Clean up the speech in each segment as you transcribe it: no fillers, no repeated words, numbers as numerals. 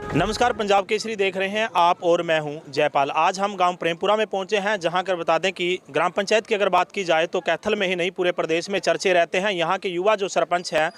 नमस्कार, पंजाब केसरी देख रहे हैं आप और मैं हूं जयपाल। आज हम गांव प्रेमपुरा में पहुंचे हैं, जहां कर बता दें कि ग्राम पंचायत की अगर बात की जाए तो कैथल में ही नहीं पूरे प्रदेश में चर्चे रहते हैं। यहां के युवा जो सरपंच हैं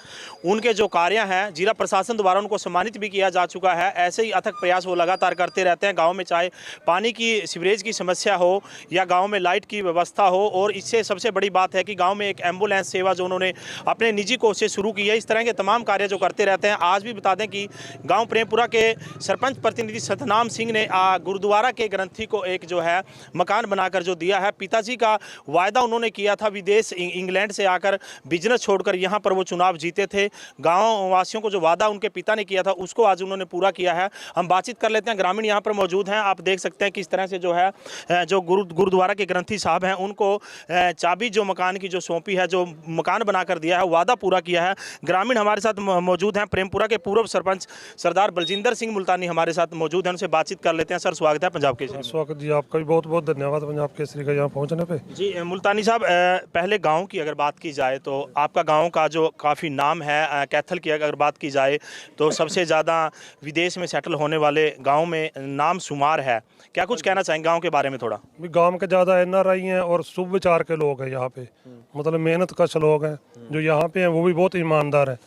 उनके जो कार्य हैं जिला प्रशासन द्वारा उनको सम्मानित भी किया जा चुका है। ऐसे ही अथक प्रयास वो लगातार करते रहते हैं गाँव में, चाहे पानी की सीवरेज की समस्या हो या गाँव में लाइट की व्यवस्था हो। और इससे सबसे बड़ी बात है कि गाँव में एक एम्बुलेंस सेवा जो उन्होंने अपने निजी कोष से शुरू की है। इस तरह के तमाम कार्य जो करते रहते हैं। आज भी बता दें कि गाँव प्रेमपुरा के सरपंच प्रतिनिधि सतनाम सिंह ने गुरुद्वारा के ग्रंथी को एक जो है मकान बनाकर जो दिया है। पिताजी का वायदा उन्होंने किया था, विदेश इंग्लैंड से आकर बिजनेस छोड़कर यहाँ पर वो चुनाव जीते थे। गाँव वासियों को जो वादा उनके पिता ने किया था उसको आज उन्होंने पूरा किया है। हम बातचीत कर लेते हैं, ग्रामीण यहाँ पर मौजूद हैं। आप देख सकते हैं किस तरह से जो है जो गुरुद्वारा के ग्रंथी साहब हैं उनको चाबी जो मकान की जो सौंपी है, जो मकान बनाकर दिया है, वादा पूरा किया है। ग्रामीण हमारे साथ मौजूद हैं। प्रेमपुरा के पूर्व सरपंच सरदार बलजिंदर सिंह मुल्तानी हमारे साथ मौजूद हैं, उनसे बातचीत कर लेते हैं। सर, स्वागत है पंजाब केसरी। स्वागत जी, आपका भी बहुत बहुत धन्यवाद पंजाब केसरी का यहाँ पहुँचने पे। जी मुल्तानी साहब, पहले गांव की अगर बात की जाए तो आपका गांव का जो काफ़ी नाम है, कैथल की अगर बात की जाए तो सबसे ज़्यादा विदेश में सेटल होने वाले गाँव में नाम शुमार है। क्या कुछ कहना चाहेंगे गाँव के बारे में थोड़ा? गांव के ज़्यादा NRI हैं और शुभ विचार के लोग हैं यहाँ पे, मतलब मेहनत कश लोग हैं जो यहाँ पे हैं, वो भी बहुत ईमानदार हैं।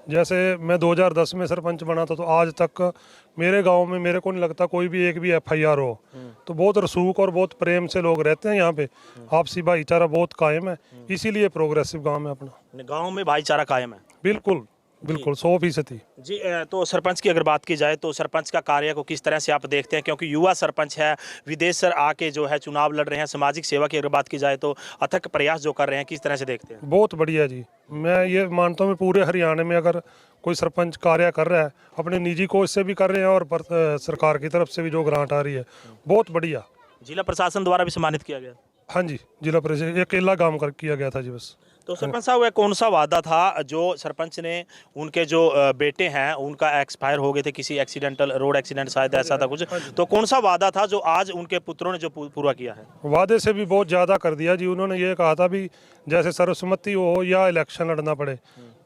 जैसे मैं 2010 में सरपंच बना था तो आज तक मेरे गांव में मेरे को नहीं लगता कोई भी एक भी FIR हो। तो बहुत रसूख और बहुत प्रेम से लोग रहते हैं यहाँ पे, आपसी भाईचारा बहुत कायम है, इसीलिए प्रोग्रेसिव गांव है अपना। गाँव में भाईचारा कायम है। बिल्कुल बिल्कुल 100%। जी तो सरपंच की अगर बात की जाए तो सरपंच का कार्य को किस तरह से आप देखते हैं, क्योंकि युवा सरपंच है, विदेश से आके जो है चुनाव लड़ रहे हैं, सामाजिक सेवा की अगर बात की जाए तो अथक प्रयास जो कर रहे हैं, किस तरह से देखते हैं? बहुत बढ़िया जी, मैं ये मानता हूँ पूरे हरियाणा में अगर कोई सरपंच कार्य कर रहा है, अपने निजी कोष से भी कर रहे हैं और सरकार की तरफ से भी जो ग्रांट आ रही है, बहुत बढ़िया। जिला प्रशासन द्वारा भी सम्मानित किया गया? हाँ जी, जिला परिषद अकेला काम कर किया गया था जी बस। तो सरपंच साहब, वह कौन सा वादा था जो सरपंच ने, उनके जो बेटे हैं उनका एक्सपायर हो गए थे किसी एक्सीडेंटल रोड एक्सीडेंट शायद ऐसा था कुछ, तो कौन सा वादा था जो आज उनके पुत्रों ने जो पूरा किया है? वादे से भी बहुत ज़्यादा कर दिया जी। उन्होंने ये कहा था भी जैसे सर्वसम्मति हो या इलेक्शन लड़ना पड़े,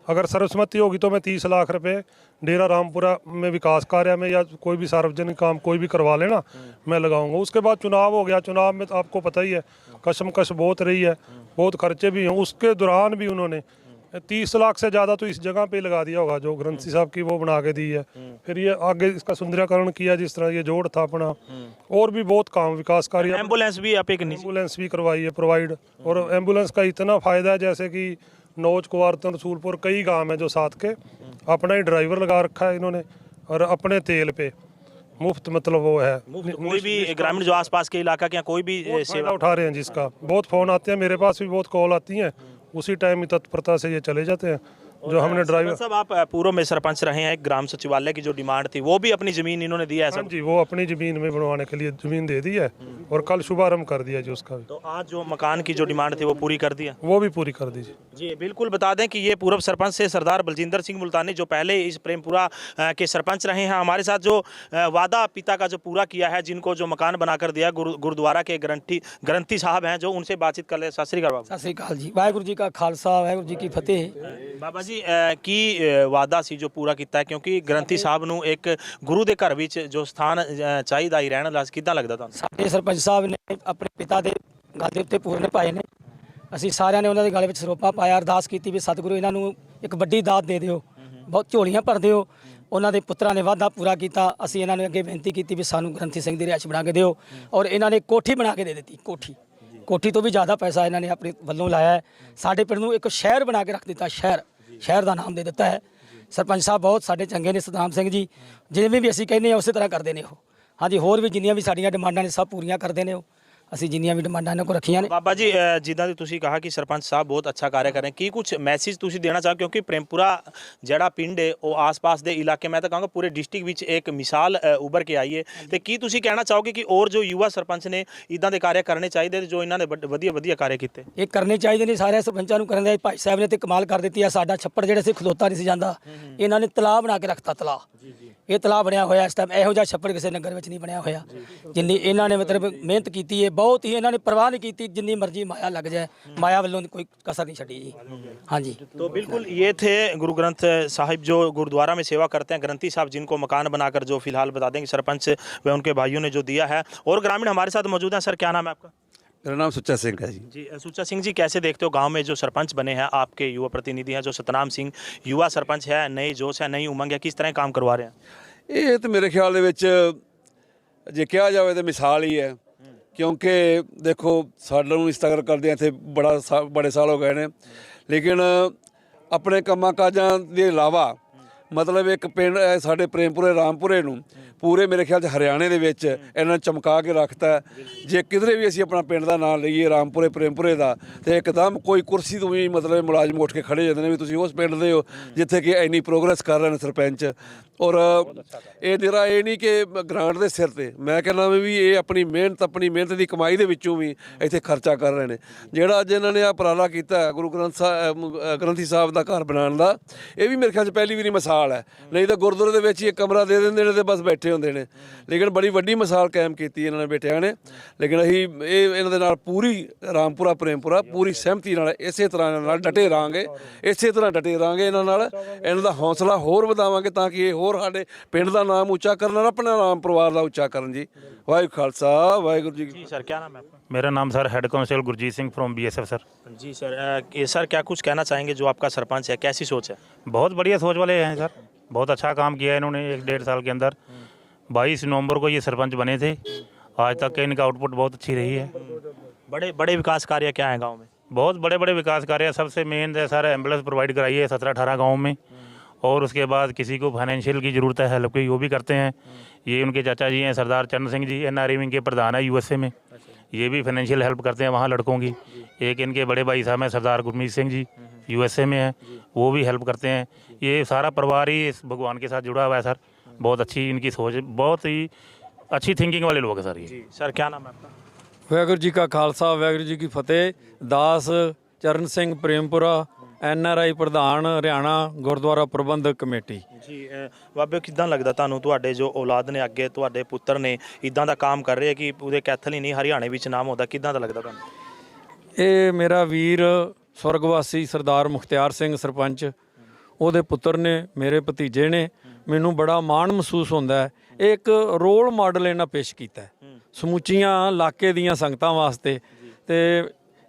अगर सर्वसम्मति होगी तो मैं 30 लाख रुपए डेरा रामपुरा में विकास कार्य में या कोई भी सार्वजनिक काम कोई भी करवा लेना, मैं लगाऊंगा। उसके बाद चुनाव हो गया, चुनाव में तो आपको पता ही है कशमकश बहुत रही है, बहुत खर्चे भी हैं। उसके दौरान भी उन्होंने 30 लाख से ज़्यादा तो इस जगह पे लगा दिया होगा जो ग्रंथी साहब की वो बना के दी है। फिर ये आगे इसका सुंदरीकरण किया, जिस तरह ये जोड़ था अपना, और भी बहुत काम विकास कार्य। एम्बुलेंस भी आप एक एम्बुलेंस भी करवाई है प्रोवाइड, और एम्बुलेंस का इतना फ़ायदा है जैसे कि नौज कुवारतन रसूलपुर कई गांव है जो साथ के, अपना ही ड्राइवर लगा रखा है इन्होंने और अपने तेल पे मुफ्त, मतलब वो है कोई भी ग्रामीण जो आसपास के इलाका के कोई भी सेवा उठा रहे हैं जिसका बहुत फ़ोन आते हैं, मेरे पास भी बहुत कॉल आती हैं, उसी टाइम ही तत्परता से ये चले जाते हैं जो हमने ड्राइवर। साहब, आप पूर्व में सरपंच रहे हैं, ग्राम सचिवालय की जो डिमांड थी वो भी अपनी जमीन इन्होंने दी है? हाँ जी, वो अपनी जमीन में बनवाने के लिए जमीन दे दी है और कल शुभारंभ कर दिया जी उसका भी। तो आज जो मकान की जो डिमांड थी वो पूरी कर दिया? वो भी पूरी कर दीजिए जी बिल्कुल। बता दें कि ये पूर्व सरपंच से सरदार बलजिंदर सिंह मुल्तानी जो पहले इस प्रेमपुरा के सरपंच रहे हैं, हमारे साथ जो वादा पिता का जो पूरा किया है, जिनको जो मकान बनाकर दिया, गुरुद्वारा के ग्रंथी साहब हैं जो, उनसे बातचीत कर ले। सत श्री अकाल। सत श्री अकाल जी, वाहिगुरू जी का खालसा वाहिगुरू जी की फतेह। बाबा जी की वादा सी जो पूरा किया है, क्योंकि ग्रंथी साहब ਨੂੰ एक गुरु ਦੇ ਘਰ ਵਿੱਚ ਜੋ ਸਥਾਨ ਚਾਹੀਦਾ ਹੀ ਰਹਿਣ ਦਾ, ਕਿੱਦਾਂ ਲੱਗਦਾ ਤੁਹਾਨੂੰ? ਸਾਡੇ ਸਰਪੰਚ ਸਾਹਿਬ ਨੇ ਆਪਣੇ ਪਿਤਾ ਦੇ ਗਲ ਦੇ ਉੱਤੇ ਪੂਰਨੇ ਪਾਏ ਨੇ। ਅਸੀਂ ਸਾਰਿਆਂ ਨੇ ਉਹਨਾਂ ਦੇ ਗਲ ਵਿੱਚ ਸਰੋਪਾ ਪਾਇਆ, ਅਰਦਾਸ ਕੀਤੀ ਵੀ ਸਤਿਗੁਰੂ ਇਹਨਾਂ ਨੂੰ ਇੱਕ ਵੱਡੀ ਦਾਤ ਦੇ ਦਿਓ, ਬਹੁਤ ਝੋਲੀਆਂ ਭਰ ਦਿਓ। ਉਹਨਾਂ ਦੇ ਪੁੱਤਰਾਂ ਨੇ ਵਾਅਦਾ ਪੂਰਾ ਕੀਤਾ। ਅਸੀਂ ਇਹਨਾਂ ਨੂੰ ਅੱਗੇ ਬੇਨਤੀ ਕੀਤੀ ਵੀ ਸਾਨੂੰ ਗ੍ਰੰਥੀ ਸਿੰਘ ਦੀ ਰਿਹਾਇਸ਼ ਬਣਾ ਕੇ ਦਿਓ, ਔਰ ਇਹਨਾਂ ਨੇ ਕੋਠੀ ਬਣਾ ਕੇ ਦੇ ਦਿੱਤੀ। ਕੋਠੀ ਤੋਂ ਵੀ ਜ਼ਿਆਦਾ ਪੈਸਾ ਇਹਨਾਂ ਨੇ ਆਪਣੇ ਵੱਲੋਂ ਲਾਇਆ ਹੈ। ਸਾਡੇ ਪਿੰਡ ਨੂੰ ਇੱਕ ਸ਼ਹਿਰ ਬਣਾ ਕੇ ਰੱਖ ਦਿੱਤਾ, ਸ਼ਹਿਰ ਦਾ ਨਾਮ ਦੇ ਦਿੱਤਾ ਹੈ। ਸਰਪੰਚ ਸਾਹਿਬ ਬਹੁਤ ਸਾਡੇ ਚੰਗੇ ਨੇ, ਸਤਨਾਮ ਸਿੰਘ ਜੀ, ਜਿਵੇਂ ਵੀ ਅਸੀਂ ਕਹਿੰਦੇ ਹਾਂ ਉਸੇ ਤਰ੍ਹਾਂ ਕਰਦੇ ਨੇ ਉਹ। ਹਾਂਜੀ, ਹੋਰ ਵੀ ਜਿੰਨੀਆਂ ਵੀ ਸਾਡੀਆਂ ਡਿਮਾਂਡਾਂ ਨੇ ਸਭ ਪੂਰੀਆਂ ਕਰਦੇ ਨੇ ਉਹ। ਅਸੀਂ ਜਿੰਨੀਆਂ ਵੀ ਡਿਮਾਂਡਾਂ ਇਹਨਾਂ ਕੋਲ ਰੱਖੀਆਂ ਨੇ। ਬਾਬਾ ਜੀ, ਜਿੱਦਾਂ ਦੀ ਤੁਸੀਂ ਕਹਾ ਕਿ ਸਰਪੰਚ ਸਾਹਿਬ ਬਹੁਤ ਅੱਛਾ ਕਾਰਜ ਕਰ ਰਹੇ, ਕੀ ਕੁਝ ਮੈਸੇਜ ਤੁਸੀਂ ਦੇਣਾ ਚਾਹੋ, ਕਿਉਂਕਿ ਪ੍ਰੇਮਪੁਰਾ ਜਿਹੜਾ ਪਿੰਡ ਹੈ ਉਹ ਆਸ-ਪਾਸ ਦੇ ਇਲਾਕੇ, ਮੈਂ ਤਾਂ ਕਹਾਂਗਾ ਪੂਰੇ ਡਿਸਟ੍ਰਿਕਟ ਵਿੱਚ ਇੱਕ ਮਿਸਾਲ ਉੱਭਰ ਕੇ ਆਈ ਹੈ, ਤੇ ਕੀ ਤੁਸੀਂ ਕਹਿਣਾ ਚਾਹੋਗੇ ਕਿ ਹੋਰ ਜੋ ਯੁਵਾ ਸਰਪੰਚ ਨੇ ਇਦਾਂ ਦੇ ਕਾਰਜ ਕਰਨੇ ਚਾਹੀਦੇ ਜੋ ਇਹਨਾਂ ਨੇ ਵਧੀਆ ਕਾਰਜ ਕੀਤੇ? ਇਹ ਕਰਨੇ ਚਾਹੀਦੇ ਨੇ, ਸਾਰੇ ਸਰਪੰਚਾਂ ਨੂੰ ਕਰਨ ਦੇ। ਭਾਈ ਸਾਹਿਬ ਨੇ ਤੇ ਕਮਾਲ ਕਰ ਦਿੱਤੀ ਆ। ਸਾਡਾ ਛੱਪੜ ਜਿਹੜਾ ਸੀ ਖਲੋਤਾ ਨਹੀਂ ਸੀ ਜਾਂਦਾ, ਇਹਨਾਂ ਨੇ ਤਲਾਅ ਬਣਾ ਕੇ ਰੱਖਤਾ। ਤਲਾਅ ਇਹ ਤਲਾਬ ਬਣਿਆ ਹੋਇਆ ਇਸ ਟਾਈਮ ਇਹੋ ਜਿਹਾ ਛੱਪੜ ਕਿਸੇ ਨਗਰ ਵਿੱਚ ਨਹੀਂ ਬਣਿਆ ਹੋਇਆ ਜਿੰਨੀ ਇਹਨਾਂ ਨੇ ਮਤਲਬ ਮਿਹਨਤ ਕੀਤੀ ਹੈ ਬਹੁਤ ਹੀ ਇਹਨਾਂ ਨੇ ਪਰਵਾਹ ਨਹੀਂ ਕੀਤੀ ਜਿੰਨੀ ਮਰਜ਼ੀ ਮਾਇਆ ਲੱਗ ਜਾਏ ਮਾਇਆ ਵੱਲੋਂ ਕੋਈ ਕਸਰ नहीं छड़ी जी हाँ जी। तो बिल्कुल ये थे गुरु ग्रंथ साहिब जो गुरुद्वारा में सेवा करते हैं ग्रंथी साहब जिनको मकान बनाकर जो फिलहाल बता देंगे सरपंच व उनके भाइयों ने जो दिया है। और ग्रामीण हमारे साथ मौजूद हैं। सर क्या नाम है आपका? मेरा नाम सुच्चा सिंह है जी। जी सुच्चा सिंह जी, कैसे देखते हो गांव में जो सरपंच बने हैं आपके युवा प्रतिनिधि हैं जो सतनाम सिंह युवा सरपंच है, नई जोश है, नई उमंग है, किस तरह काम करवा रहे हैं? ਇਹ ਤਾਂ ਮੇਰੇ ਖਿਆਲ ਦੇ ਵਿੱਚ ਜੇ ਕਿਹਾ ਜਾਵੇ ਤਾਂ ਮਿਸਾਲ ਹੀ ਹੈ ਕਿਉਂਕਿ ਦੇਖੋ ਸਾਨੂੰ ਇਸ ਤਰ੍ਹਾਂ ਕਰਦੇ ਇੱਥੇ ਬੜੇ ਸਾਲ ਹੋ ਗਏ ਨੇ ਲੇਕਿਨ ਆਪਣੇ ਕੰਮਾਂ ਕਾਜਾਂ ਦੇ ਇਲਾਵਾ ਮਤਲਬ ਇੱਕ ਪਿੰਡ ਸਾਡੇ ਪ੍ਰੇਮਪੁਰੇ ਰਾਮਪੁਰੇ ਨੂੰ ਪੂਰੇ ਮੇਰੇ ਖਿਆਲ 'ਚ ਹਰਿਆਣੇ ਦੇ ਵਿੱਚ ਇਹਨਾਂ ਨੇ ਚਮਕਾ ਕੇ ਰੱਖਤਾ। ਜੇ ਕਿਧਰੇ ਵੀ ਅਸੀਂ ਆਪਣਾ ਪਿੰਡ ਦਾ ਨਾਮ ਲਈਏ ਰਾਮਪੁਰੇ ਪ੍ਰੇਮਪੁਰੇ ਦਾ ਤੇ ਇੱਕਦਮ ਕੋਈ ਕੁਰਸੀ ਤੋਂ ਵੀ ਮਤਲਬ ਮੁਲਾਜ਼ਮ ਉੱਠ ਕੇ ਖੜੇ ਜਾਂਦੇ ਨੇ ਵੀ ਤੁਸੀਂ ਉਸ ਪਿੰਡ ਦੇ ਹੋ ਜਿੱਥੇ ਕਿ ਇੰਨੀ ਪ੍ਰੋਗਰੈਸ ਕਰ ਰਹੇ ਨੇ ਸਰਪੰਚ। ਔਰ ਇਹ ਨਿਰਾ ਇਹ ਨਹੀਂ ਕਿ ਗ੍ਰਾਂਟ ਦੇ ਸਿਰ ਤੇ ਮੈਂ ਕਹਿੰਦਾ ਵੀ ਇਹ ਆਪਣੀ ਮਿਹਨਤ ਦੀ ਕਮਾਈ ਦੇ ਵਿੱਚੋਂ ਵੀ ਇੱਥੇ ਖਰਚਾ ਕਰ ਰਹੇ ਨੇ। ਜਿਹੜਾ ਅੱਜ ਇਹਨਾਂ ਨੇ ਆ ਉਪਰਾਲਾ ਕੀਤਾ ਗੁਰੂ ਗ੍ਰੰਥੀ ਸਾਹਿਬ ਦਾ ਘਰ ਬਣਾਉਣ ਦਾ ਇਹ ਵੀ ਮੇਰੇ ਖਿਆਲ 'ਚ ਪਹਿਲੀ ਵਾਰੀ ਮਿਸਾਲ ਹੈ। ਨਹੀਂ ਤਾਂ ਗੁਰਦੁਆਰੇ ਦੇ ਵਿੱਚ ਹੀ ਇੱਕ ਕਮਰਾ ਦੇ ਦਿੰਦੇ ਨੇ ਤੇ ਬਸ ਬੈਠੇ ਹੁੰਦੇ ਨੇ ਲੇਕਿਨ ਬੜੀ ਵੱਡੀ ਮਿਸਾਲ ਕਾਇਮ ਕੀਤੀ ਇਹਨਾਂ ਨੇ ਬੇਟਿਆਂ ਨੇ। ਲੇਕਿਨ ਅਸੀਂ ਇਹਨਾਂ ਦੇ ਨਾਲ ਪੂਰੀ ਰਾਮਪੁਰਾ ਪ੍ਰੇਮਪੁਰਾ ਪੂਰੀ ਸਹਿਮਤੀ ਨਾਲ ਇਸੇ ਤਰ੍ਹਾਂ ਨਾਲ ਡਟੇ ਰਹਾਂਗੇ ਇਹਨਾਂ ਨਾਲ। ਇਹਨਾਂ ਦਾ ਹੌਸਲਾ ਹੋਰ ਵਧਾਵਾਂਗੇ ਤਾਂ ਕਿ ਇਹ ਹੋਰ ਸਾਡੇ ਪਿੰਡ ਦਾ ਨਾਮ ਉੱਚਾ ਕਰਨ ਨਾਲ ਆਪਣਾ ਨਾਮ ਪਰਿਵਾਰ ਦਾ ਉੱਚਾ ਕਰਨ ਜੀ। ਵਾਹਿਗੁਰੂ ਖਾਲਸਾ ਵਾਹਿਗੁਰੂ ਜੀ। जी सर क्या नाम है आपका? मेरा नाम sir head constable Gurjeet Singh from BSF sir. जी सर सर क्या कुछ कहना चाहेंगे जो आपका सरपंच है, कैसी सोच है? बहुत बढ़िया सोच वाले हैं सर, बहुत अच्छा काम किया है इन्होंने 1-1.5 साल के अंदर। 22 नवंबर को ये सरपंच बने थे, आज तक इनका आउटपुट बहुत अच्छी रही है। बड़े विकास कार्य क्या हैं गाँव में? बहुत बड़े बड़े विकास कार्य, सबसे मेन है सर एम्बुलेंस प्रोवाइड कराई है 17-18 गाँव में। और उसके बाद किसी को फाइनेंशियल की ज़रूरत है हेल्प की वो भी करते हैं। ये उनके चाचा जी हैं सरदार चरण सिंह जी, NRI विंग के प्रधान है USA में, ये भी फाइनेंशियल हेल्प करते हैं वहाँ लड़कों की। एक इनके बड़े भाई साहब हैं सरदार गुरमीत सिंह जी, USA में है, वो भी हेल्प करते हैं। ये सारा परिवार ही इस भगवान के साथ जुड़ा हुआ है सर। बहुत अच्छी इनकी सोच, बहुत ही अच्छी थिंकिंग वाले लोग हैं सर ये। सर क्या नाम है आपका? ਵਾਹਿਗੁਰੂ ਜੀ ਕਾ ਖਾਲਸਾ ਵਾਹਿਗੁਰੂ ਜੀ ਕੀ ਫਤਿਹ। ਦਾਸ ਚਰਨ ਸਿੰਘ ਪ੍ਰੇਮਪੁਰਾ NRI ਪ੍ਰਧਾਨ ਹਰਿਆਣਾ ਗੁਰਦੁਆਰਾ ਪ੍ਰਬੰਧਕ ਕਮੇਟੀ। ਜੀ ਬਾਬੇ ਕਿੱਦਾਂ ਲੱਗਦਾ ਤੁਹਾਨੂੰ ਤੁਹਾਡੇ ਜੋ ਔਲਾਦ ਨੇ ਅੱਗੇ ਤੁਹਾਡੇ ਪੁੱਤਰ ਨੇ ਇਦਾਂ ਦਾ ਕੰਮ ਕਰ ਰਹੇ ਕਿ ਪੂਰੇ ਕੈਥਲ ਹੀ ਨਹੀਂ ਹਰਿਆਣੇ ਵਿੱਚ ਨਾਮ ਹੁੰਦਾ, ਕਿੱਦਾਂ ਦਾ ਲੱਗਦਾ ਤੁਹਾਨੂੰ? ਇਹ ਮੇਰਾ ਵੀਰ ਸਵਰਗਵਾਸੀ ਸਰਦਾਰ ਮੁਖਤਿਆਰ ਸਿੰਘ ਸਰਪੰਚ ਉਹਦੇ ਪੁੱਤਰ ਨੇ, ਮੇਰੇ ਭਤੀਜੇ ਨੇ। ਮੈਨੂੰ ਬੜਾ ਮਾਣ ਮਹਿਸੂਸ ਹੁੰਦਾ ਹੈ। ਇਹ ਇੱਕ ਰੋਲ ਮਾਡਲ ਇਹਨਾਂ ਪੇਸ਼ ਕੀਤਾ ਹੈ ਸਮੁੱਚੀਆਂ ਇਲਾਕੇ ਦੀਆਂ ਸੰਗਤਾਂ ਵਾਸਤੇ ਤੇ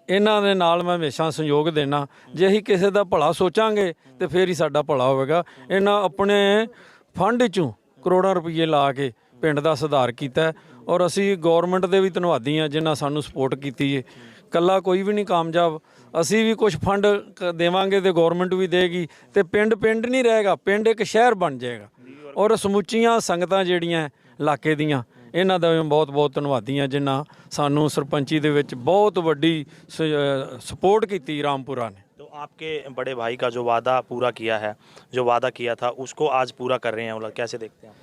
ਇਹਨਾਂ ਦੇ ਨਾਲ ਮੈਂ ਹਮੇਸ਼ਾ ਸਹਿਯੋਗ ਦੇਣਾ। ਜੇ ਅਸੀਂ ਕਿਸੇ ਦਾ ਭਲਾ ਸੋਚਾਂਗੇ ਤੇ ਫਿਰ ਹੀ ਸਾਡਾ ਭਲਾ ਹੋਵੇਗਾ। ਇਹਨਾਂ ਆਪਣੇ ਫੰਡ 'ਚੋਂ ਕਰੋੜਾਂ ਰੁਪਏ ਲਾ ਕੇ ਪਿੰਡ ਦਾ ਸੁਧਾਰ ਕੀਤਾ ਔਰ ਅਸੀਂ ਗੌਰਮੈਂਟ ਦੇ ਵੀ ਧੰਨਵਾਦੀ ਹਾਂ ਜਿਨ੍ਹਾਂ ਸਾਨੂੰ ਸਪੋਰਟ ਕੀਤੀ ਹੈ। ਕੱਲਾ ਕੋਈ ਵੀ ਨਹੀਂ ਕਾਮਯਾਬ, ਅਸੀਂ ਵੀ ਕੁਝ ਫੰਡ ਦੇਵਾਂਗੇ ਤੇ ਗੌਰਮੈਂਟ ਵੀ ਦੇਗੀ ਤੇ ਪਿੰਡ ਨਹੀਂ ਰਹੇਗਾ, ਪਿੰਡ ਇੱਕ ਸ਼ਹਿਰ ਬਣ ਜਾਏਗਾ। ਔਰ ਸਮੁੱਚੀਆਂ ਸੰਗਤਾਂ ਜਿਹੜੀਆਂ ਇਲਾਕੇ ਦੀਆਂ ਇਹਨਾਂ ਦਾ ਵੀ ਬਹੁਤ ਧੰਨਵਾਦੀ ਹਾਂ ਜਿਨ੍ਹਾਂ ਸਾਨੂੰ ਸਰਪੰਚੀ ਦੇ ਵਿੱਚ ਬਹੁਤ ਵੱਡੀ ਸਪੋਰਟ ਕੀਤੀ ਰਾਮਪੁਰਾ ਨੇ। तो आपके बड़े भाई का जो वादा पूरा किया है, जो वादा किया था उसको आज पूरा कर रहे हैं, कैसे देखते हैं?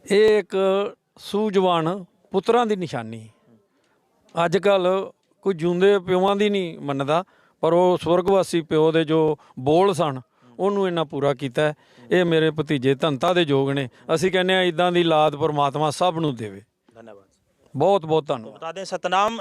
ਇਹ ਇੱਕ ਸੂਝਵਾਨ ਪੁੱਤਰਾਂ ਦੀ ਨਿਸ਼ਾਨੀ। ਅੱਜ ਕੱਲ੍ਹ ਕੋਈ ਜਿਉਂਦੇ ਪਿਓਾਂ ਦੀ ਨਹੀਂ ਮੰਨਦਾ ਪਰ ਉਹ ਸਵਰਗਵਾਸੀ ਪਿਓ ਦੇ ਜੋ ਬੋਲ ਸਨ ਉਹਨੂੰ ਇਹਨਾਂ ਪੂਰਾ ਕੀਤਾ। ਇਹ ਮੇਰੇ ਭਤੀਜੇ ਧੰਤਾ ਦੇ ਯੋਗ ਨੇ। ਅਸੀਂ ਕਹਿੰਦੇ ਹਾਂ ਇੱਦਾਂ ਦੀ ਲਾਦ ਪਰਮਾਤਮਾ ਸਭ ਨੂੰ ਦੇਵੇ। धन्यवाद। बहुत बहुत धन्यवाद। बता दें सतनाम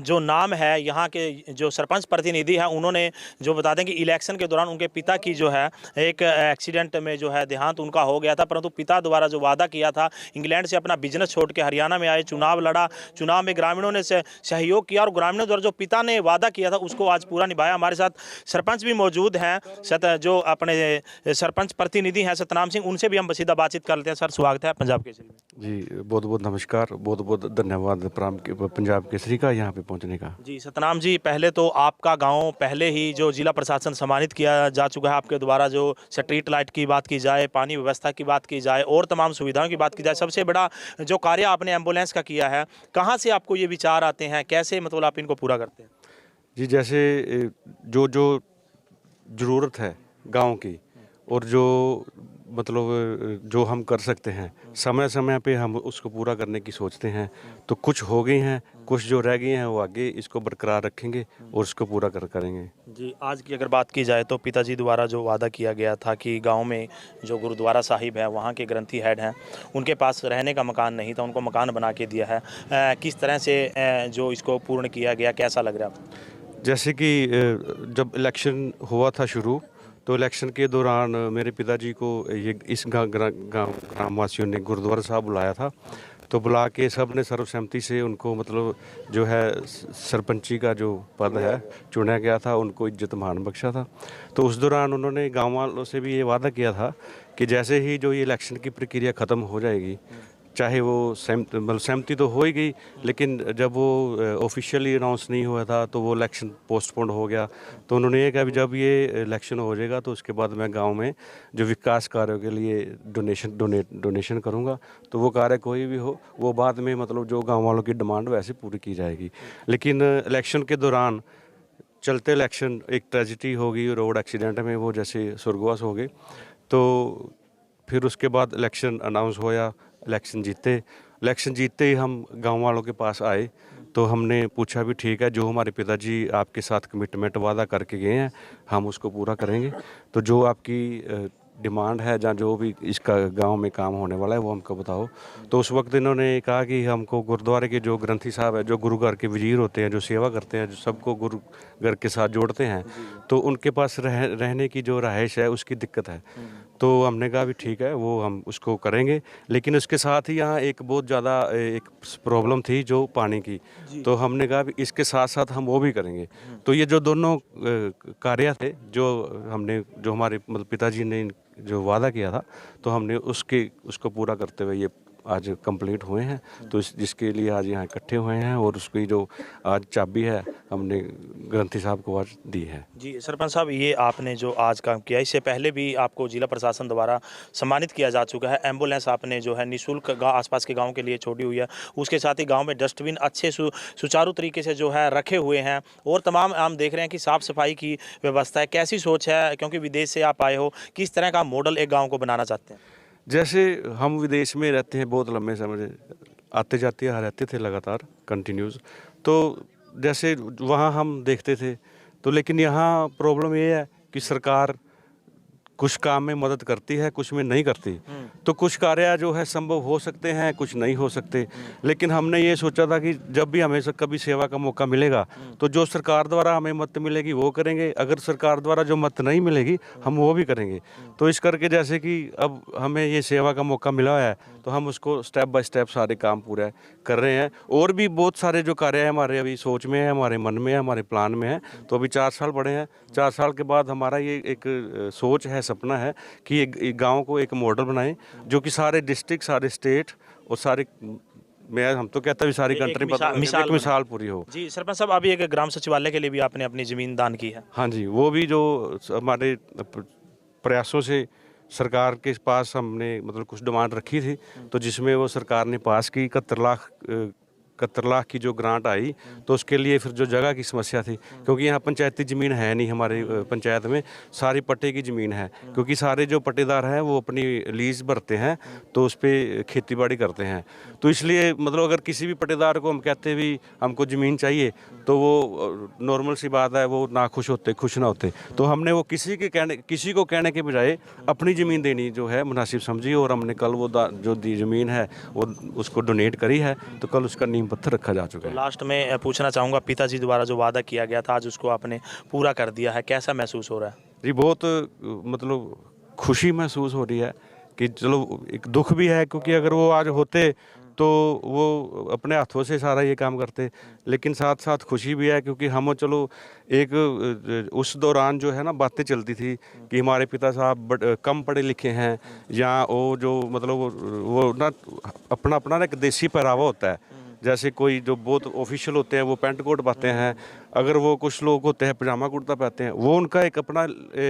जो नाम है यहाँ के जो सरपंच प्रतिनिधि हैं उन्होंने जो बता दें कि इलेक्शन के दौरान उनके पिता की जो है एक एक्सीडेंट में जो है देहांत उनका हो गया था, परंतु पिता द्वारा जो वादा किया था इंग्लैंड से अपना बिजनेस छोड़ के हरियाणा में आए, चुनाव लड़ा, चुनाव में ग्रामीणों ने सहयोग किया और ग्रामीणों द्वारा जो पिता ने वादा किया था उसको आज पूरा निभाया। हमारे साथ सरपंच भी मौजूद हैं जो अपने सरपंच प्रतिनिधि हैं सतनाम सिंह, उनसे भी हम सीधा बातचीत कर लेते हैं। सर स्वागत है पंजाब केसरी में। जी बहुत बहुत नमस्कार, बहुत बहुत धन्यवाद पंजाब केसरी का यहाँ पे पहुँचने का। जी सतनाम जी, पहले तो आपका गांव पहले ही जो जिला प्रशासन सम्मानित किया जा चुका है आपके द्वारा, जो स्ट्रीट लाइट की बात की जाए, पानी व्यवस्था की बात की जाए और तमाम सुविधाओं की बात की जाए, सबसे बड़ा जो कार्य आपने एम्बुलेंस का किया है, कहाँ से आपको ये विचार आते हैं, कैसे मतलब आप इनको पूरा करते हैं? जी जैसे जो ज़रूरत है गांव की और जो मतलब जो हम कर सकते हैं समय समय पे हम उसको पूरा करने की सोचते हैं। तो कुछ हो गई हैं, कुछ जो रह गई हैं वो आगे इसको बरकरार रखेंगे और उसको पूरा करेंगे। जी, आज की अगर बात की जाए तो पिताजी द्वारा जो वादा किया गया था कि गांव में जो गुरुद्वारा साहिब है वहां के ग्रंथी हेड हैं, उनके पास रहने का मकान नहीं था, उनको मकान बना के दिया है। किस तरह से जो इसको पूर्ण किया गया, कैसा लग रहा है आपको? जैसे कि जब इलेक्शन हुआ था शुरू, तो इलेक्शन के दौरान मेरे पिताजी को ये इस ग्रामवासियों ने गुरुद्वारा साहब बुलाया था। तो बुला के सब ने सर्वसम्मति से उनको मतलब जो है सरपंची का जो पद है चुना गया था, उनको इज्जत मान बख्शा था। तो उस दौरान उन्होंने गांव वालों से भी ये वादा किया था कि जैसे ही जो ये इलेक्शन की प्रक्रिया ख़त्म हो जाएगी, चाहे वो सहमति तो हो ही गई, लेकिन जब वो ऑफिशियली अनाउंस नहीं हुआ था तो वो इलेक्शन पोस्टपोन हो गया। तो उन्होंने ये कहा कि जब ये इलेक्शन हो जाएगा तो उसके बाद मैं गांव में जो विकास कार्यों के लिए डोनेशन करूंगा। तो वो कार्य कोई भी हो वो बाद में मतलब जो गांव वालों की डिमांड वैसे पूरी की जाएगी। लेकिन इलेक्शन के दौरान चलते इलेक्शन एक ट्रेजिडी हो गई, रोड एक्सीडेंट में वो जैसे स्वर्गवास हो गए। तो फिर उसके बाद इलेक्शन अनाउंस होया, इलेक्शन जीतते ही हम गांव वालों के पास आए। तो हमने पूछा भी ठीक है, जो हमारे पिताजी आपके साथ कमिटमेंट वादा करके गए हैं हम उसको पूरा करेंगे। तो जो आपकी डिमांड है या जो भी इसका गांव में काम होने वाला है वो हमको बताओ। तो उस वक्त इन्होंने कहा कि हमको गुरुद्वारे के जो ग्रंथी साहब है, जो गुरु घर के वजीर होते हैं, जो सेवा करते हैं, जो सबको गुरु घर के साथ जोड़ते हैं, तो उनके पास रहने की जो रहाइश है उसकी दिक्कत है। तो हमने कहा भी ठीक है, वो हम उसको करेंगे। लेकिन उसके साथ ही यहाँ एक बहुत ज़्यादा एक प्रॉब्लम थी जो पानी की। तो हमने कहा भी इसके साथ साथ हम वो भी करेंगे। तो ये जो दोनों कार्य थे जो हमारे मतलब पिताजी ने जो वादा किया था, तो हमने उसको पूरा करते हुए ये आज कंप्लीट हुए हैं। तो जिसके लिए आज यहाँ इकट्ठे हुए हैं और उसकी जो आज चाबी है हमने ग्रंथी साहब को आज दी है। जी सरपंच साहब, ये आपने जो आज काम किया, इससे पहले भी आपको जिला प्रशासन द्वारा सम्मानित किया जा चुका है। एम्बुलेंस आपने जो है निःशुल्क आसपास के गांव के लिए छोड़ी हुई है। उसके साथ ही गांव में डस्टबिन अच्छे सुचारू तरीके से जो है रखे हुए हैं और तमाम हम देख रहे हैं कि साफ़ सफाई की व्यवस्था है। कैसी सोच है, क्योंकि विदेश से आप आए हो, किस तरह का मॉडल एक गाँव को बनाना चाहते हैं? जैसे हम विदेश में रहते हैं बहुत लंबे समय से, आते जाते यहाँ रहते थे लगातार कंटिन्यूस। तो जैसे वहाँ हम देखते थे, तो लेकिन यहाँ प्रॉब्लम ये है कि सरकार कुछ काम में मदद करती है, कुछ में नहीं करती। तो कुछ कार्य जो है संभव हो सकते हैं, कुछ नहीं हो सकते। लेकिन हमने ये सोचा था कि जब भी हमें कभी सेवा का मौका मिलेगा तो जो सरकार द्वारा हमें मत मिलेगी वो करेंगे, अगर सरकार द्वारा जो मत नहीं मिलेगी हम वो भी करेंगे। तो इस करके जैसे कि अब हमें ये सेवा का मौका मिला है तो हम उसको स्टेप बाय स्टेप सारे काम पूरे कर रहे हैं। और भी बहुत सारे जो कार्य है हमारे अभी सोच में है, हमारे मन में है, हमारे प्लान में है। तो अभी 4 साल बड़े हैं, 4 साल के बाद हमारा ये एक सोच है, सपना है कि एक गांव को एक मॉडल बनाएं जो कि सारे डिस्ट्रिक्ट, सारे स्टेट और सारे हम तो कहता भी सारी कंट्री पर मिसाल पूरी हो। जी सरपंच साहब, अभी एक ग्राम सचिवालय के लिए भी आपने अपनी ज़मीन दान की है। हाँ जी, वो भी जो हमारे प्रयासों से सरकार के पास हमने मतलब कुछ डिमांड रखी थी, तो जिसमें वो सरकार ने पास की 71 लाख की जो ग्रांट आई। तो उसके लिए फिर जो जगह की समस्या थी, क्योंकि यहाँ पंचायती ज़मीन है नहीं, हमारे पंचायत में सारी पट्टे की ज़मीन है, क्योंकि सारे जो पट्टेदार हैं वो अपनी लीज भरते हैं तो उस पर खेती बाड़ी करते हैं। तो इसलिए मतलब अगर किसी भी पट्टेदार को हम कहते भी हमको ज़मीन चाहिए तो वो नॉर्मल सी बात है, वो ना खुश होते, खुश ना होते। तो हमने वो किसी को कहने के बजाय अपनी ज़मीन देनी जो है मुनासिब समझी, और हमने कल वो जो दी ज़मीन है वो उसको डोनेट करी है। तो कल उसका नींव पत्थर रखा जा चुका है। लास्ट में पूछना चाहूँगा, पिताजी द्वारा जो वादा किया गया था आज उसको आपने पूरा कर दिया है, कैसा महसूस हो रहा है? जी बहुत मतलब खुशी महसूस हो रही है कि चलो, एक दुख भी है क्योंकि अगर वो आज होते तो वो अपने हाथों से सारा ये काम करते, लेकिन साथ साथ खुशी भी है क्योंकि हम चलो एक उस दौरान जो है ना बातें चलती थी कि हमारे पिता साहब कम पढ़े लिखे हैं, या वो जो मतलब वो ना अपना ना एक देसी पहरावा होता है। जैसे कोई जो बहुत ऑफिशियल होते हैं वो पेंट कोट पाते हैं, अगर वो कुछ लोग होते हैं पजामा कुर्ता पहनते हैं, वो उनका एक अपना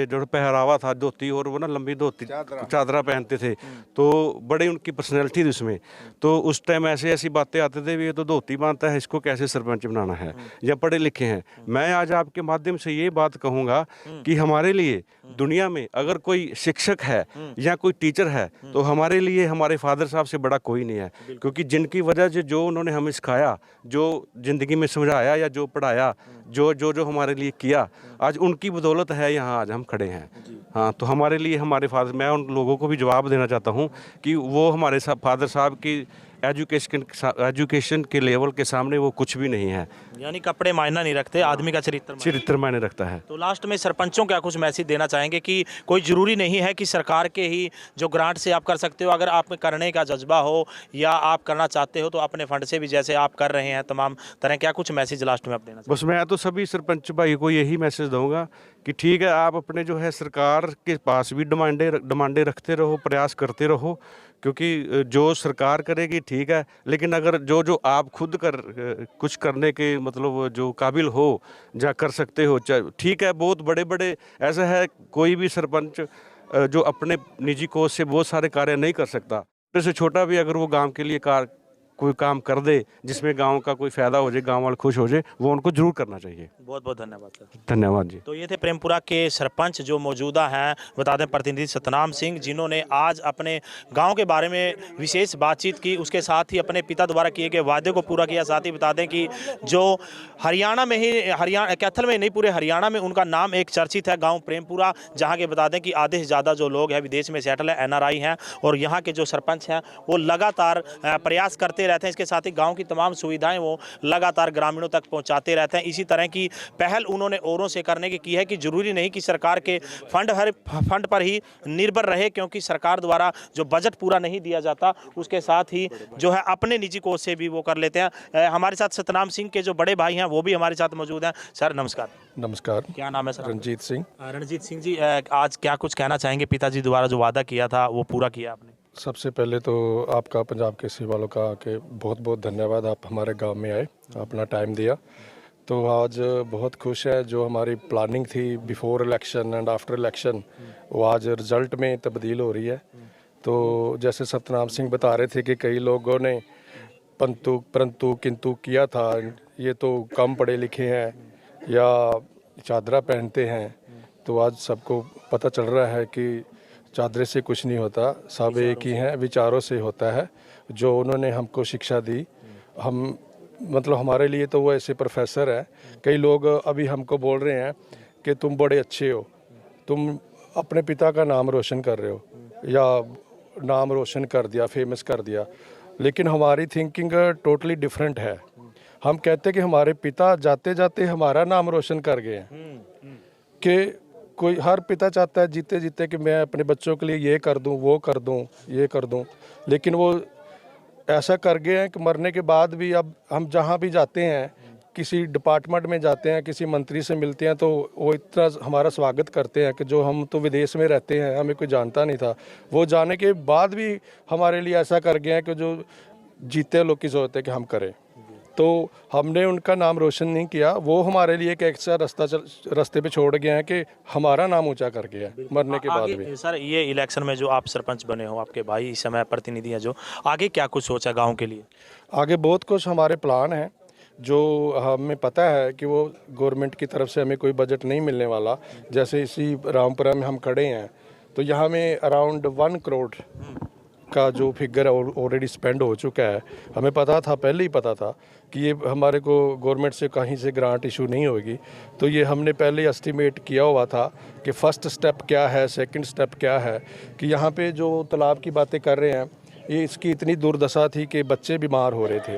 जो पहरावा था, धोती और वो ना लंबी धोती चादरा पहनते थे, तो बड़ी उनकी पर्सनैलिटी थी उसमें। तो उस टाइम ऐसी बातें आते थे, ये तो धोती बांधता है, इसको कैसे सरपंच बनाना है, या पढ़े लिखे हैं। मैं आज आपके माध्यम से ये बात कहूँगा कि हमारे लिए दुनिया में अगर कोई शिक्षक है या कोई टीचर है, तो हमारे लिए हमारे फादर साहब से बड़ा कोई नहीं है, क्योंकि जिनकी वजह से जो उन्होंने हमें सिखाया, जो ज़िंदगी में समझाया या जो पढ़ाया, जो हमारे लिए किया, आज उनकी बदौलत है यहाँ आज हम खड़े हैं। हाँ, तो हमारे लिए हमारे फादर, मैं उन लोगों को भी जवाब देना चाहता हूँ कि वो हमारे फादर साहब की एजुकेशन के लेवल के सामने वो कुछ भी नहीं है। यानी कपड़े मायना नहीं रखते, आदमी का चरित्र मायने रखता है। तो लास्ट में सरपंचों क्या कुछ मैसेज देना चाहेंगे कि कोई ज़रूरी नहीं है कि सरकार के ही जो ग्रांट से आप कर सकते हो, अगर आप में करने का जज्बा हो या आप करना चाहते हो तो अपने फंड से भी जैसे आप कर रहे हैं तमाम तरह, क्या कुछ मैसेज लास्ट में आप देना बस मैं तो सभी सरपंच भाई को यही मैसेज दूंगा कि ठीक है, आप अपने जो है सरकार के पास भी डिमांडें रखते रहो, प्रयास करते रहो, क्योंकि जो सरकार करेगी ठीक है, लेकिन अगर जो आप खुद कुछ करने के मतलब जो काबिल हो या कर सकते हो, ठीक है। बहुत बड़े ऐसा है, कोई भी सरपंच जो अपने निजी कोष से बहुत सारे कार्य नहीं कर सकता, छोटे से छोटा भी अगर वो गांव के लिए कोई काम कर दे जिसमें गांव का कोई फायदा हो जाए, गांव वाले खुश हो जाए, वो उनको जरूर करना चाहिए। बहुत बहुत धन्यवाद सर। धन्यवाद जी। तो ये थे प्रेमपुरा के सरपंच जो मौजूदा हैं, बता दें प्रतिनिधि सतनाम सिंह, जिन्होंने आज अपने गांव के बारे में विशेष बातचीत की, उसके साथ ही अपने पिता द्वारा किए गए वादे को पूरा किया। साथ ही बता दें कि जो हरियाणा कैथल में नहीं पूरे हरियाणा में उनका नाम एक चर्चित है, गाँव प्रेमपुरा, जहाँ के बता दें कि आधे से ज़्यादा जो लोग हैं विदेश में सेटल है, NRI हैं, और यहाँ के जो सरपंच हैं वो लगातार प्रयास करते रहते हैं। इसके साथ ही गांव की तमाम सुविधाएं वो लगातार ग्रामीणों तक पहुंचाते रहते हैं। इसी तरह की पहल उन्होंने औरों से करने की है कि जरूरी नहीं कि सरकार के फंड पर ही निर्भर रहे, क्योंकि सरकार द्वारा जो बजट पूरा नहीं दिया जाता उसके साथ ही जो है अपने निजी कोष से भी वो कर लेते हैं। हमारे साथ सतनाम सिंह के जो बड़े भाई हैं वो भी हमारे साथ मौजूद हैं। सर नमस्कार। नमस्कार। क्या नाम है सर? रणजीत सिंह। रणजीत सिंह जी, आज क्या कुछ कहना चाहेंगे? पिताजी द्वारा जो वादा किया था वो पूरा किया आपने? सबसे पहले तो आपका पंजाब केसरी वालों का के बहुत बहुत धन्यवाद, आप हमारे गांव में आए, अपना टाइम दिया। तो आज बहुत खुश है, जो हमारी प्लानिंग थी before election and after election, वो आज रिज़ल्ट में तब्दील हो रही है। तो जैसे सतनाम सिंह बता रहे थे कि कई लोगों ने परंतु किंतु किया था, ये तो कम पढ़े लिखे हैं या चादरा पहनते हैं, तो आज सबको पता चल रहा है कि चादरे से कुछ नहीं होता, सब एक ही हैं, विचारों से होता है। जो उन्होंने हमको शिक्षा दी, हम मतलब हमारे लिए तो वो ऐसे प्रोफेसर हैं। कई लोग अभी हमको बोल रहे हैं कि तुम बड़े अच्छे हो, तुम अपने पिता का नाम रोशन कर रहे हो या नाम रोशन कर दिया, फेमस कर दिया, लेकिन हमारी थिंकिंग टोटली डिफरेंट है। हम कहते हैं कि हमारे पिता जाते जाते हमारा नाम रोशन कर गए हैं, कि कोई हर पिता चाहता है जीते जीते कि मैं अपने बच्चों के लिए ये कर दूं, वो कर दूं, ये कर दूं, लेकिन वो ऐसा कर गए हैं कि मरने के बाद भी अब हम जहां भी जाते हैं, किसी डिपार्टमेंट में जाते हैं, किसी मंत्री से मिलते हैं, तो वो इतना हमारा स्वागत करते हैं कि जो हम तो विदेश में रहते हैं, हमें कोई जानता नहीं था, वो जाने के बाद भी हमारे लिए ऐसा कर गए हैं कि जो जीते लोग की ज़रूरत है कि हम करें। तो हमने उनका नाम रोशन नहीं किया, वो हमारे लिए एक ऐसा रास्ते पे छोड़ गए हैं कि हमारा नाम ऊंचा कर गया है मरने के बाद भी। सर ये इलेक्शन में जो आप सरपंच बने हो, आपके भाई इस समय प्रतिनिधि हैं, जो आगे क्या कुछ सोचा गांव के लिए? आगे बहुत कुछ हमारे प्लान हैं, जो हमें पता है कि वो गवर्नमेंट की तरफ से हमें कोई बजट नहीं मिलने वाला। जैसे इसी रामपुरा में हम खड़े हैं, तो यहाँ में अराउंड 1 करोड़ का जो फिगर ऑलरेडी स्पेंड हो चुका है। हमें पता था, पहले ही पता था कि ये हमारे को गवर्नमेंट से कहीं से ग्रांट इशू नहीं होगी, तो ये हमने पहले एस्टिमेट किया हुआ था कि फ़र्स्ट स्टेप क्या है, सेकंड स्टेप क्या है। कि यहाँ पे जो तालाब की बातें कर रहे हैं, ये इसकी इतनी दुर्दशा थी कि बच्चे बीमार हो रहे थे,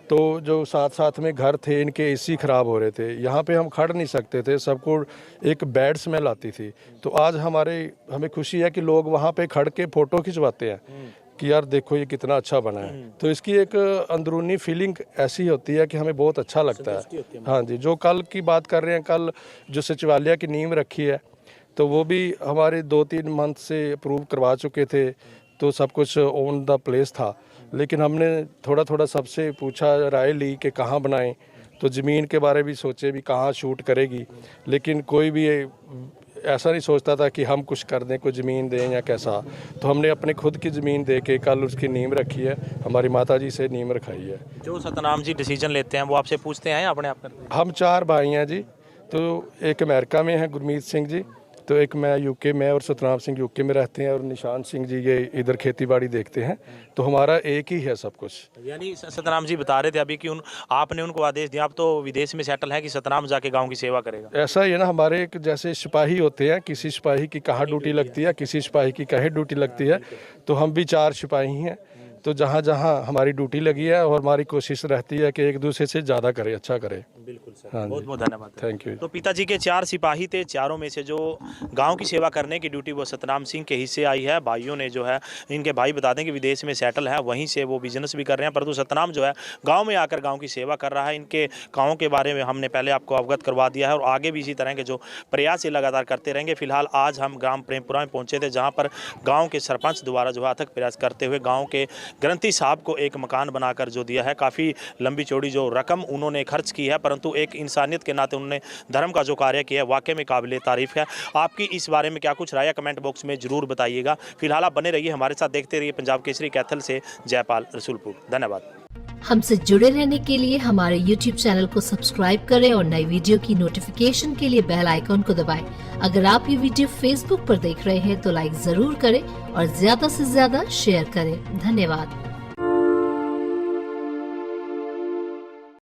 तो जो साथ साथ में घर थे इनके AC ख़राब हो रहे थे, यहाँ पे हम खड़ नहीं सकते थे, सबको एक बैड स्मेल आती थी। तो आज हमें खुशी है कि लोग वहाँ पे खड़ के फ़ोटो खिंचवाते हैं कि यार देखो ये कितना अच्छा बना है। तो इसकी एक अंदरूनी फीलिंग ऐसी होती है कि हमें बहुत अच्छा लगता है। हाँ जी, जो कल की बात कर रहे हैं, कल जो सचिवालय की नींव रखी है, तो वो भी हमारे 2-3 मंथ से अप्रूव करवा चुके थे, तो सब कुछ ऑन द प्लेस था। लेकिन हमने थोड़ा थोड़ा सबसे पूछा, राय ली कि कहाँ बनाएं, तो ज़मीन के बारे भी सोचे भी कहाँ शूट करेगी, लेकिन कोई भी ऐसा नहीं सोचता था कि हम कुछ कर दें, कोई ज़मीन दें या कैसा। तो हमने अपने खुद की ज़मीन दे के कल उसकी नींव रखी है, हमारी माता जी से नींव रखाई है। जो सतनाम जी डिसीजन लेते हैं वो आपसे पूछते हैं या अपने आप करते हैं? हम 4 भाई हैं जी, तो एक अमेरिका में है गुरमीत सिंह जी, तो एक मैं यूके में और सतनाम सिंह यूके में रहते हैं, और निशान सिंह जी ये इधर खेती बाड़ी देखते हैं। तो हमारा एक ही है सब कुछ। यानी सतनाम जी बता रहे थे अभी कि आपने उनको आदेश दिया, आप तो विदेश में सेटल हैं, कि सतनाम जाके गांव की सेवा करेगा। ऐसा ही है ना, हमारे एक जैसे सिपाही होते हैं, किसी सिपाही की कहाँ ड्यूटी लगती है, किसी सिपाही की कहीं ड्यूटी लगती है, तो हम भी 4 सिपाही हैं। तो जहाँ जहाँ हमारी ड्यूटी लगी है, और हमारी कोशिश रहती है कि एक दूसरे से ज़्यादा करे, अच्छा करे। बिल्कुल सर, हाँ बहुत जी, बहुत धन्यवाद। Thank you. तो पिताजी के 4 सिपाही थे, चारों में से जो गांव की सेवा करने की ड्यूटी वो सतनाम सिंह के हिस्से आई है। भाइयों ने जो है, इनके भाई बता दें कि विदेश में सेटल है, वहीं से वो बिजनेस भी कर रहे हैं, परंतु सतनाम जो है गांव में आकर गांव की सेवा कर रहा है। इनके गाँव के बारे में हमने पहले आपको अवगत करवा दिया है, और आगे भी इसी तरह के जो प्रयास ये लगातार करते रहेंगे। फिलहाल आज हम ग्राम प्रेमपुरा में पहुँचे थे, जहाँ पर गाँव के सरपंच द्वारा जो है अथक प्रयास करते हुए गाँव के ग्रंथी साहब को एक मकान बनाकर जो दिया है। काफ़ी लंबी चौड़ी जो रकम उन्होंने खर्च की है, परंतु एक इंसानियत के नाते उन्होंने धर्म का जो कार्य किया है वाकई में काबिल तारीफ है। आपकी इस बारे में क्या कुछ राय है, कमेंट बॉक्स में जरूर बताइएगा। फिलहाल आप बने रहिए हमारे साथ, देखते रहिए पंजाब केसरी कैथल से जयपाल रसूलपुर। धन्यवाद। हमसे जुड़े रहने के लिए हमारे YouTube चैनल को सब्सक्राइब करें और नई वीडियो की नोटिफिकेशन के लिए बेल आइकॉन को दबाएं। अगर आप ये वीडियो Facebook पर देख रहे हैं तो लाइक जरूर करें और ज्यादा से ज्यादा शेयर करें। धन्यवाद।